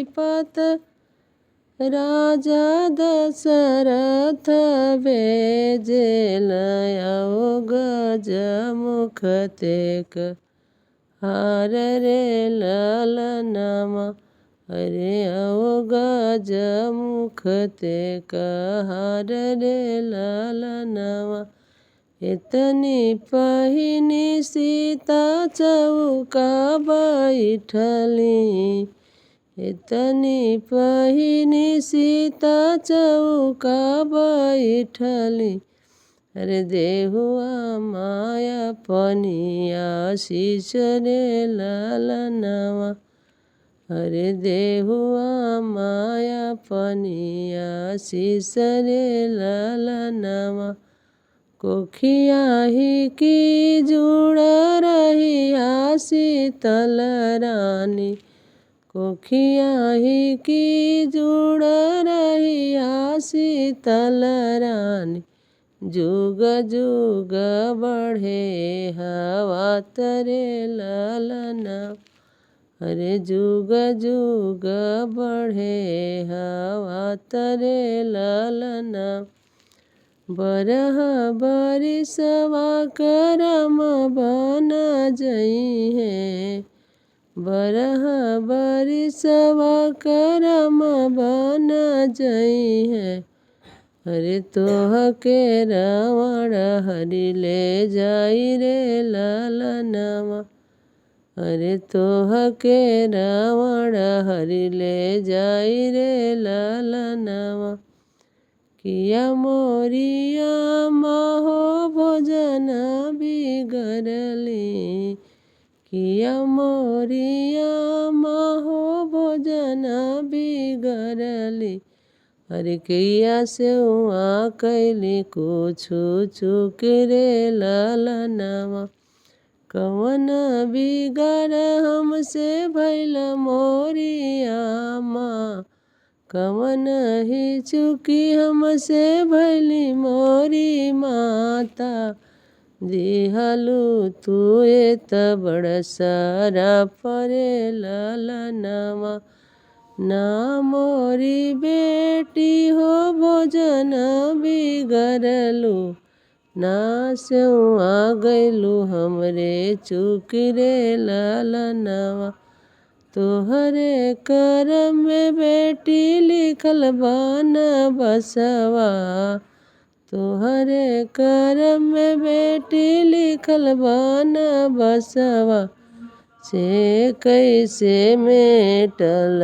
पत राजा दशरथ भेजेल आओ गजमुख तेक हार रे ललनमा। अरे आओ गजमुख तेक हार रे ललनमा। इतनी पहिनी सीता चौका बैठली। इतनी पहिनी सीता चौका बैठली। अरे देहुआ माया पनिया शीश रे ललनवा। अरे देहुआ माया पनिया शीश रे ललनवा। कोखिया ही की जुड़ रही शीतल रानी। कोखिया ही की जुड़ रही शीतल रानी। जुग जुग बढ़े हवा तरे ललना। अरे जुग जुग बढ़े हवा तरे ललना। बरह बरिसवा करम बन जई है। बरह बरिसवा करम बन जई है। अरे तोह के रावण हरि ले जाई रे ललनवा। अरे तोह के रावण हरि ले जाई रे ललनवा। किया मोरिया महो भोजन बिगड़ली। किया मोरिया महो भोजन बिगड़ली। अरे किया से वहाँ कैली कुछ चुक रे ललनवा। कवन बिगड़ हमसे भैल मोरिया माँ। कवन ही चुकी हमसे भैली मोरी माता। दिहलु तू एत बड़ सारा परे ललनवा। ना मोरी बेटी हो भोजन बिगड़लू। ना सेवा गैलू हमरे चुक रे ललनवा। तोहरे करम में बेटी लिखल बन बसवा। तोहरे करम में बेटी लिखल बन बसवा। से कैसे मेटल